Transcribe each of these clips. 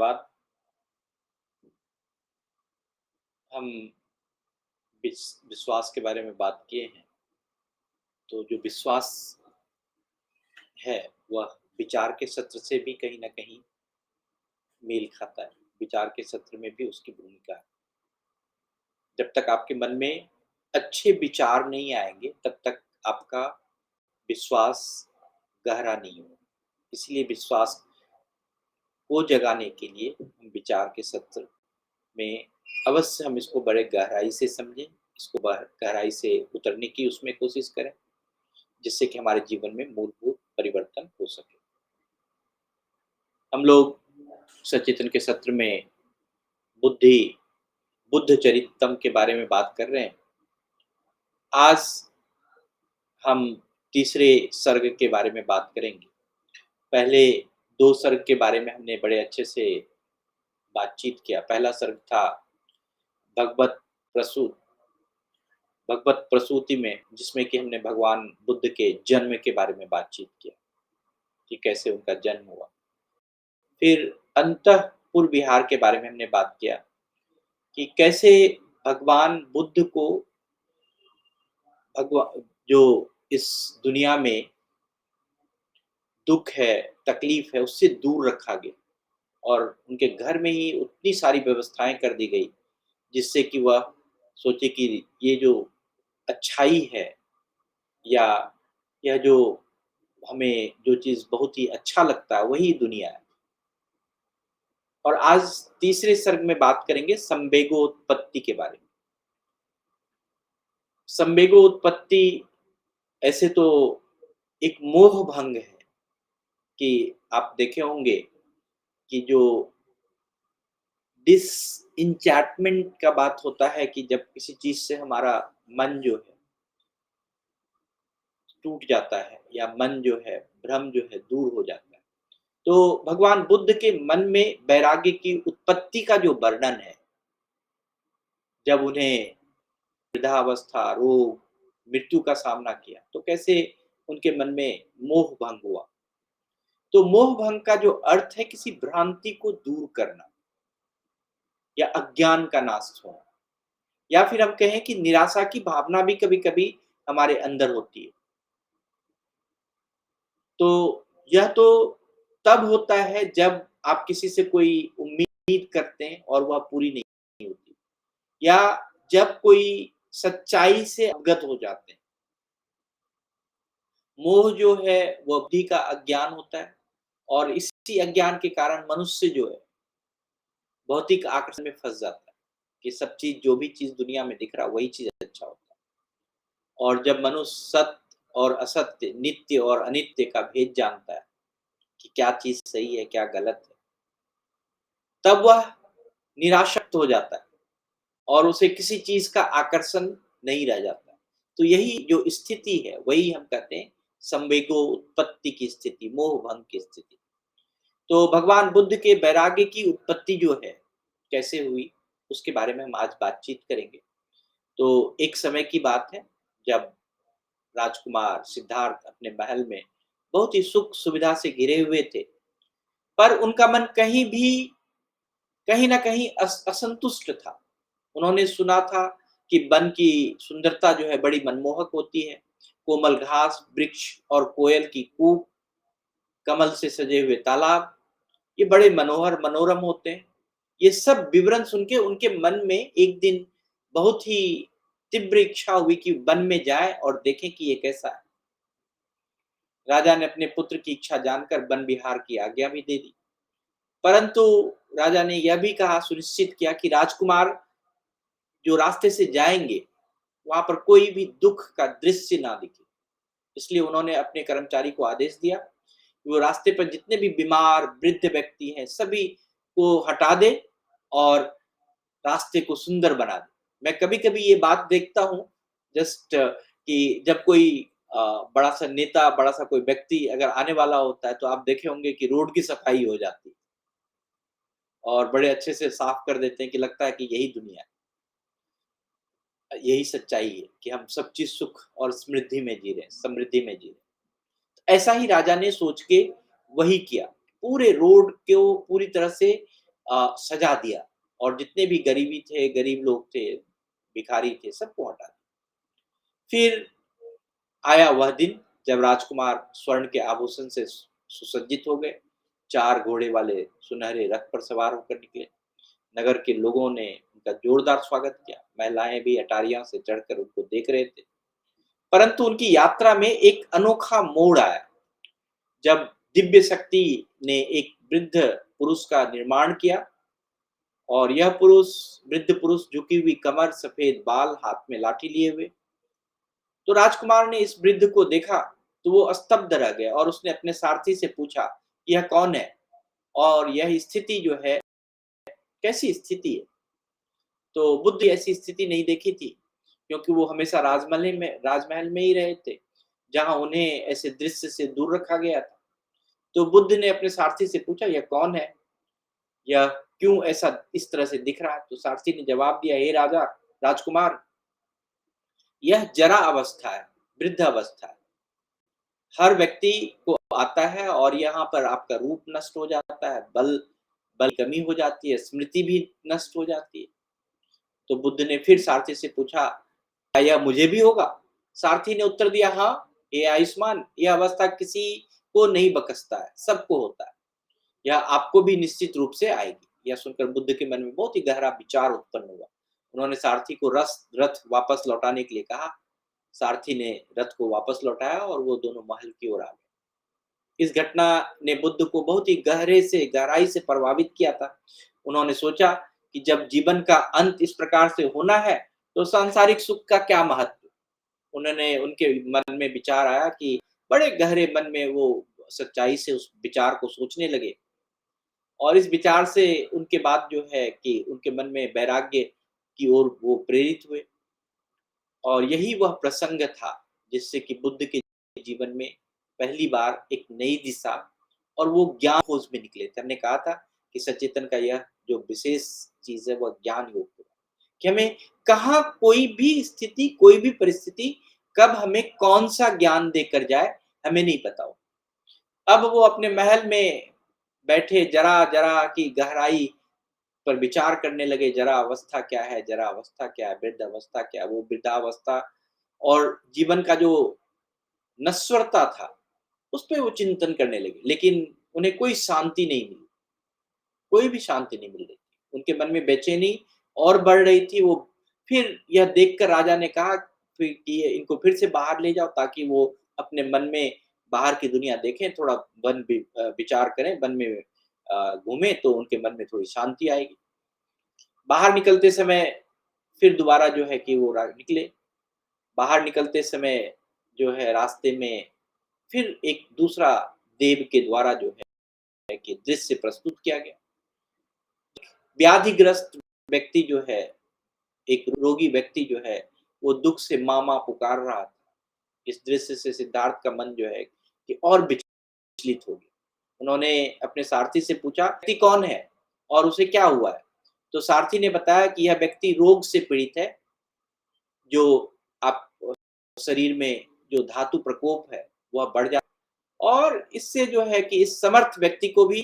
धन्यवाद। हम विश्वास के बारे में बात किए हैं, तो जो विश्वास है, वह विचार के सत्र से भी कहीं न कहीं मेल खाता है। विचार के सत्र में भी उसकी भूमिका है। जब तक आपके मन में अच्छे विचार नहीं आएँगे, तब तक आपका विश्वास गहरा नहीं होगा। इसलिए विश्वास को जगाने के लिए हम विचार के सत्र में अवश्य हम इसको बड़े गहराई से समझें, इसको गहराई से उतरने की उसमें कोशिश करें, जिससे कि हमारे जीवन में मूलभूत परिवर्तन हो सके। हम लोग सचेतन के सत्र में बुद्धि बुद्ध चरितम के बारे में बात कर रहे हैं। आज हम तीसरे सर्ग के बारे में बात करेंगे। पहले 2 सर्ग के बारे में हमने बड़े अच्छे से बातचीत किया। पहला सर्ग था भगवत प्रसूत भगवत प्रसूति में, जिसमें कि हमने भगवान बुद्ध के जन्म के बारे में बातचीत किया कि कैसे उनका जन्म हुआ। फिर अंतःपुर विहार के बारे में हमने बात किया कि कैसे भगवान बुद्ध को भगवा जो इस दुनिया में दुःख है, तकलीफ है, उससे दूर रखा गया और उनके घर में ही उतनी सारी व्यवस्थाएँ कर दी गई, जिससे कि वह सोचे कि ये जो अच्छाई है या यह जो हमें जो चीज़ बहुत ही अच्छा लगता है, वही दुनिया है। और आज तीसरे सर्ग में बात करेंगे संवेगोत्पत्ति के बारे में। संवेगोत्पत्ति ऐसे तो एक मोह भंग है कि आप देखे होंगे कि जो डिसइंचैंटमेंट का बात होता है कि जब किसी चीज़ से हमारा मन जो है टूट जाता है या मन जो है, भ्रम जो है दूर हो जाता है। तो भगवान बुद्ध के मन में वैराग्य की उत्पत्ति का जो वर्णन है, जब उन्हें वृद्धावस्था, रोग, मृत्यु का सामना किया, तो कैसे उनके मन में मोह भंग हुआ। तो मोह भंग का जो अर्थ है किसी भ्रांति को दूर करना या अज्ञान का नाश होना, या फिर हम कहें कि निराशा की भावना भी कभी-कभी हमारे अंदर होती है। तो यह तो तब होता है जब आप किसी से कोई उम्मीद करते हैं और वह पूरी नहीं होती, या जब कोई सच्चाई से अवगत हो जाते हैं। मोह जो है वो बुद्धि का अज्ञान होता है और इसी अज्ञान के कारण मनुष्य जो है भौतिक आकर्षण में फँस जाता है कि सब चीज़, जो भी चीज़ दुनिया में दिख रहा है वही चीज़ अच्छा होता है। और जब मनुष्य सत्य और असत्य, नित्य और अनित्य का भेद जानता है कि क्या चीज़ सही है, क्या गलत है, तब वह निरासक्त हो जाता है और उसे किसी चीज़ का आकर्षण नहीं रह जाता। तो यही जो स्थिति है, वही हम कहते हैं संवेगोत्पत्ति की स्थिति, मोह भंग की स्थिति। तो भगवान बुद्ध के वैराग्य की उत्पत्ति जो है, कैसे हुई, उसके बारे में हम आज बातचीत करेंगे। तो एक समय की बात है, जब राजकुमार सिद्धार्थ अपने महल में बहुत ही सुख सुविधा से घिरे हुए थे, पर उनका मन कहीं न कहीं असंतुष्ट था। उन्होंने सुना था कि वन की सुंदरता जो है बड़ी मनमोहक होती है। कोमल घास, वृक्ष और कोयल की कूक, कमल से सजे हुए तालाब, ये बड़े मनोरम होते हैं। ये सब विवरण सुन के उनके मन में एक दिन बहुत ही तीव्र इच्छा हुई कि वन में जाएँ और देखें कि ये कैसा है। राजा ने अपने पुत्र की इच्छा जानकर वन विहार की आज्ञा भी दे दी। परंतु राजा ने यह भी कहा, सुनिश्चित किया कि राजकुमार जो रास्ते से जाएँगे, वहाँ पर कोई भी दुःख का दृश्य ना दिखे। इसलिए उन्होंने अपने कर्मचारी को आदेश दिया कि वो रास्ते पर जितने भी बीमार, वृद्ध व्यक्ति हैं, सभी को हटा दे और रास्ते को सुंदर बना दे। मैं कभी-कभी ये बात देखता हूँ, जस्ट कि जब कोई बड़ा-सा नेता, बड़ा-सा कोई व्यक्ति अगर आने वाला होता है, तो आप देखे होंगे कि रोड की सफाई हो जाती है और बड़े अच्छे से साफ कर देते हैं कि लगता है कि यही दुनिया है। यही सच्चाई है कि हम सब चीज़ सुख और समृद्धि में जी रहे हैं, समृद्धि में जी रहे हैं। ऐसा ही राजा ने सोच के वही किया। पूरे रोड को पूरी तरह से सजा दिया और जितने भी गरीबी थे, गरीब लोग थे, भिखारी थे, सबको हटा दिया। फिर आया वह दिन जब राजकुमार स्वर्ण के आभूषण से सुसज्जित हो गए, 4 घोड़े वाले सुनहरे रथ पर सवार होकर निकले। नगर के लोगों ने उनका जोरदार स्वागत किया, महिलाएं भी अटारियां से चढ़कर उनको देख रहे थे। परंतु उनकी यात्रा में एक अनोखा मोड़ आया, जब दिव्य शक्ति ने एक वृद्ध पुरुष का निर्माण किया और यह पुरुष, वृद्ध पुरुष, झुकी हुई कमर, सफेद बाल, हाथ में लाठी लिए हुए। तो राजकुमार ने इस वृद्ध को देखा तो वो स्तब्ध रह गया और उसने अपने सारथी से पूछा, यह कौन है और यह स्थिति जो है, कैसी स्थिति है? तो बुद्ध ऐसी स्थिति नहीं देखी थी, क्योंकि वो हमेशा राजमहल में ही रहे थे, जहाँ उन्हें ऐसे दृश्य से दूर रखा गया था। तो बुद्ध ने अपने सारथी से पूछा, यह कौन है? यह क्यों ऐसा इस तरह से दिख रहा है? तो सारथी ने जवाब दिया, हे राजा, राजकुमार, यह जरा अवस्था है, वृद्ध अवस्था है। हर व्यक्ति को आता है और यहाँ पर आपका रूप नष्ट हो जाता है, बल की कमी हो जाती है, स्मृति भी नष्ट हो जाती है। तो बुद्ध ने फिर सारथी से पूछा, क्या यह मुझे भी होगा? सारथी ने उत्तर दिया, हाँ, ये आयुष्मान, यह अवस्था किसी को नहीं बकसता है, सबको होता है। यह आपको भी निश्चित रूप से आएगी। यह सुनकर बुद्ध के मन में बहुत ही गहरा विचार उत्पन्न हुआ। उन्होंने सारथी को रथ वापस लौटाने के लिए कहा। सारथी ने रथ को वापस लौटाया और वो दोनों महल की ओर आ गए। इस घटना ने बुद्ध को बहुत ही गहराई से प्रभावित किया था। उन्होंने सोचा कि जब जीवन का अंत इस प्रकार से होना है, तो सांसारिक सुख का क्या महत्व? उन्होंने उनके मन में विचार आया कि बड़े गहरे मन में वो सच्चाई से उस विचार को सोचने लगे और इस विचार से उनके बाद जो है कि उनके मन में वैराग्य की ओर वो प्रेरित हुए और यही वह प्रसंग था जिससे कि बुद्ध के जीवन में पहली बार एक नई दिशा और वो ज्ञान खोज में निकले थे। हमने कहा था कि सचेतन का यह जो विशेष चीज है वह ज्ञान योग है कि हमें कहाँ कोई भी स्थिति, कोई भी परिस्थिति कब हमें कौन सा ज्ञान देकर जाए, हमें नहीं पता हो। अब वो अपने महल में बैठे जरा जरा की गहराई पर विचार करने लगे, जरा अवस्था क्या है, जरा अवस्था क्या है, वृद्ध अवस्था क्या है, वो वृद्धावस्था और जीवन का जो नश्वरता था, उस पे वो चिंतन करने लगे। लेकिन उन्हें कोई शांति नहीं मिली, कोई भी शांति नहीं मिल रही थी। उनके मन में बेचैनी और बढ़ रही थी। वो फिर यह देखकर राजा ने कहा फिर कि इनको फिर से बाहर ले जाओ ताकि वो अपने मन में बाहर की दुनिया देखें, थोड़ा विचार करें, वन में घूमें तो उनके मन में थोड़ी शांति आएगी। बाहर निकलते समय फिर दोबारा जो है कि वो निकले। बाहर निकलते समय जो है रास्ते में फिर एक दूसरा देव के द्वारा जो है कि दृश्य प्रस्तुत किया गया। व्याधिग्रस्त व्यक्ति जो है, एक रोगी व्यक्ति जो है, वो दुःख से माँ-माँ पुकार रहा था। इस दृश्य से सिद्धार्थ का मन जो है कि और विचलित हो गया। उन्होंने अपने सारथी से पूछा, व्यक्ति कौन है और उसे क्या हुआ है? तो सारथी ने बताया कि यह व्यक्ति रोग से पीड़ित है, जो आप शरीर में जो धातु प्रकोप है, वह बढ़ जाता है और इससे जो है कि इस समर्थ व्यक्ति को भी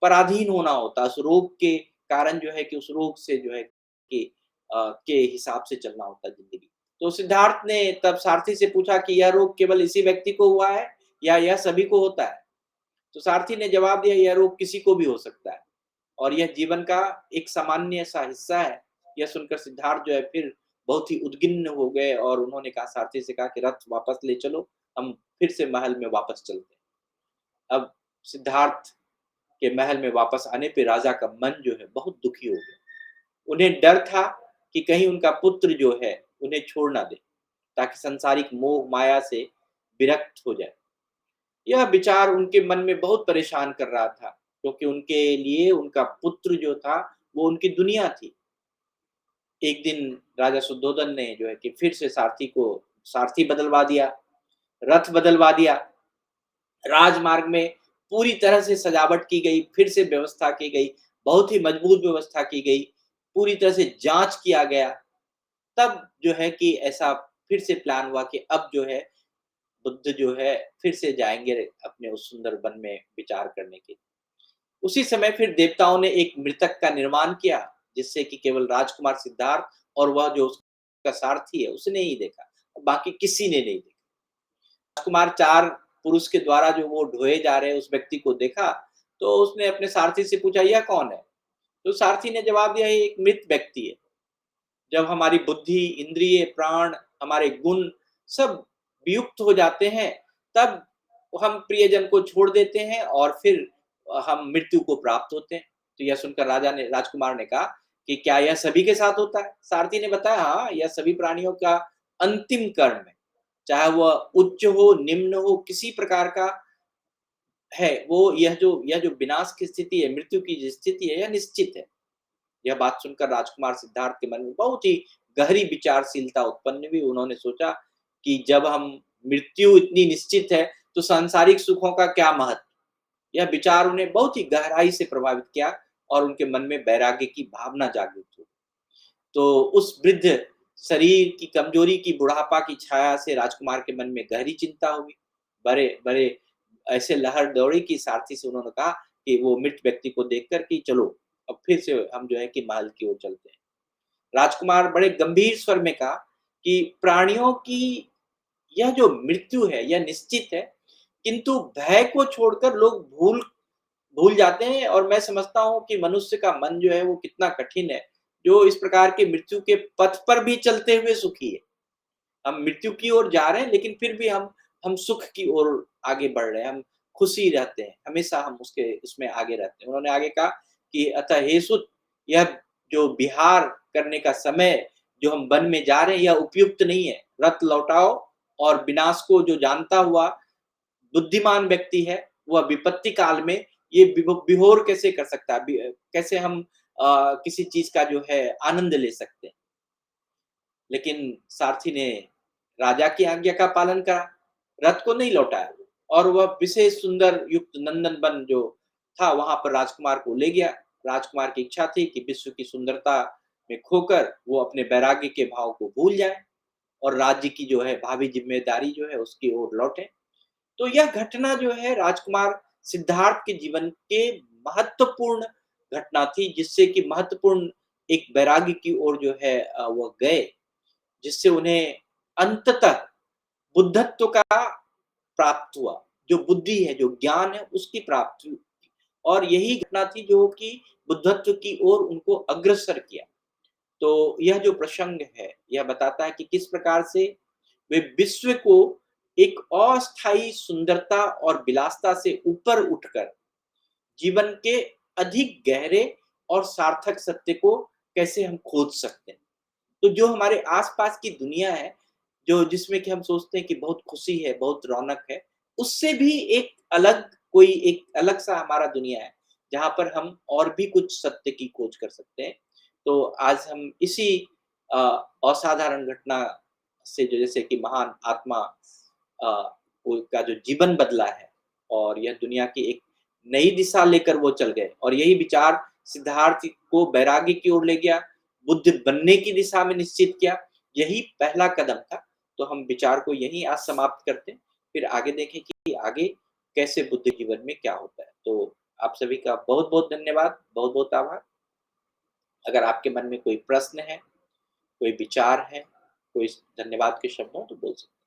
पराधीन होना होता है। उस रोग के कारण जो है कि उस रोग से जो है कि के हिसाब से चलना होता है ज़िंदगी। तो सिद्धार्थ ने तब सारथी से पूछा कि यह रोग केवल इसी व्यक्ति को हुआ है या यह सभी को होता है? तो सारथी ने जवाब दिया, यह रोग किसी को भी हो सकता है और यह जीवन का एक सामान्य सा हिस्सा है। यह सुनकर सिद्धार्थ जो है फिर बहुत ही उद्विग्न हो गए और उन्होंने कहा, सारथी से कहा कि रथ वापस ले चलो, हम फिर से महल में वापस चलते हैं। अब सिद्धार्थ के महल में वापस आने पे राजा का मन जो है बहुत दुखी हो गया। उन्हें डर था कि कहीं उनका पुत्र जो है उन्हें छोड़ ना दे, ताकि सांसारिक मोह माया से विरक्त हो जाए। यह विचार उनके मन में बहुत परेशान कर रहा था, क्योंकि उनके लिए उनका पुत्र जो था वो उनकी दुनिया थी। एक दिन राजा शुद्धोधन ने जो है कि फिर से सारथी बदलवा दिया, रथ बदलवा दिया। राजमार्ग में पूरी तरह से सजावट की गई, फिर से व्यवस्था की गई, बहुत ही मजबूत व्यवस्था की गई, पूरी तरह से जाँच किया गया। तब जो है कि ऐसा फिर से प्लान हुआ कि अब जो है बुद्ध जो है फिर से जाएँगे अपने उस सुंदर वन में विचार करने के लिए। उसी समय फिर देवताओं ने एक मृतक का निर्माण किया, जिससे कि केवल राजकुमार सिद्धार्थ और वह जो उसका सारथी है, उसने ही देखा, बाकी किसी ने नहीं देखा। राजकुमार 4 पुरुष के द्वारा जो वो ढोए जा रहे उस व्यक्ति को देखा, तो उसने अपने सारथी से पूछा, "यह कौन है?" तो सारथी ने जवाब दिया, "ये एक मृत व्यक्ति है।" जब हमारी बुद्धि, इंद्रिय, प्राण, हमारे गुण सब वियुक्त हो जाते हैं, तब हम प्रियजन को छोड़ देते हैं और फिर हम मृत्यु को प्राप्त होते हैं। तो यह सुनकर राजकुमार ने कहा कि क्या यह सभी के साथ होता है? सारथी ने बताया, हाँ, यह सभी प्राणियों का अंतिम कर्म है। चाहे वह उच्च हो, निम्न हो, किसी प्रकार का है, वो यह जो विनाश की स्थिति है, मृत्यु की जो स्थिति है, यह निश्चित है। यह बात सुनकर राजकुमार सिद्धार्थ के मन में बहुत ही गहरी विचारशीलता उत्पन्न हुई। उन्होंने सोचा कि जब हम मृत्यु इतनी निश्चित है, तो सांसारिक सुखों का क्या महत्व? यह विचार उन्हें बहुत ही गहराई से प्रभावित किया और उनके मन में वैराग्य की भावना जागृत हुई। तो उस वृद्ध शरीर की कमजोरी की बुढ़ापा की छाया से राजकुमार के मन में गहरी चिंता हुई। बड़े बड़े ऐसे लहर दौड़ी कि सारथी से उन्होंने कहा कि वो मृत व्यक्ति को देखकर कि चलो अब फिर से हम जो है कि महल की ओर चलते हैं। राजकुमार बड़े गंभीर स्वर में कहा कि प्राणियों की यह जो मृत्यु है यह निश्चित है, किंतु भय को छोड़कर लोग भूल भूल जाते हैं और मैं समझता हूँ कि मनुष्य का मन जो है वो कितना कठिन है, जो इस प्रकार के मृत्यु के पथ पर भी चलते हुए सुखी है। हम मृत्यु की ओर जा रहे हैं लेकिन फिर भी हम सुख की ओर आगे बढ़ रहे हैं, हम खुशी रहते हैं, हमेशा हम उसके उसमें आगे रहते हैं। उन्होंने आगे कहा कि अतः हे सुत, यह जो विहार करने का समय जो हम वन में जा रहे हैं यह उपयुक्त नहीं है। रथ लौटाओ और विनाश को जो जानता हुआ बुद्धिमान व्यक्ति है, वह विपत्ति काल में ये विहोर कैसे कर सकता है? कैसे हम किसी चीज़ का जो है आनंद ले सकते हैं। लेकिन सारथी ने राजा की आज्ञा का पालन करा, रथ को नहीं लौटाया और वह विशेष सुंदर युक्त नंदन वन जो था वहां पर राजकुमार को ले गया। राजकुमार की इच्छा थी कि विश्व की सुंदरता में खोकर वो अपने वैराग्य के भाव को भूल जाए और राज्य की जो है भावी जिम्मेदारी जो है उसकी ओर लौटे। तो यह घटना जो है राजकुमार सिद्धार्थ के जीवन के महत्वपूर्ण घटना थी, जिससे कि महत्वपूर्ण एक वैराग्य की ओर जो है वह गए, जिससे उन्हें अंततः बुद्धत्व का प्राप्त हुआ। जो बुद्धि है, जो ज्ञान है, उसकी प्राप्ति हुई और यही घटना थी जो कि बुद्धत्व की ओर उनको अग्रसर किया। तो यह जो प्रसंग है, यह बताता है कि किस प्रकार से वे विश्व को एक अस्थायी सुंदरता और विलासिता से ऊपर उठकर जीवन के अधिक गहरे और सार्थक सत्य को कैसे हम खोज सकते हैं। तो जो हमारे आस-पास की दुनिया है, जो जिसमें कि हम सोचते हैं कि बहुत खुशी है, बहुत रौनक है, उससे भी एक अलग-सा हमारा दुनिया है, जहाँ पर हम और भी कुछ सत्य की खोज कर सकते हैं। तो आज हम इसी अ, असाधारण घटना से जो जैसे कि महान आत्मा अ, को का जो जीवन बदला है और यह दुनिया की एक नई दिशा लेकर वो चल गए और यही विचार सिद्धार्थ को वैराग्य की ओर ले गया, बुद्ध बनने की दिशा में निश्चित किया, यही पहला कदम था। तो हम विचार को यहीं आज समाप्त करते हैं, फिर आगे देखें कि आगे कैसे बुद्ध जीवन में क्या होता है। तो आप सभी का बहुत-बहुत धन्यवाद, बहुत-बहुत आभार। अगर आपके मन में कोई प्रश्न है, कोई विचार है, कोई धन्यवाद के शब्द हों तो बोल सकते हैं।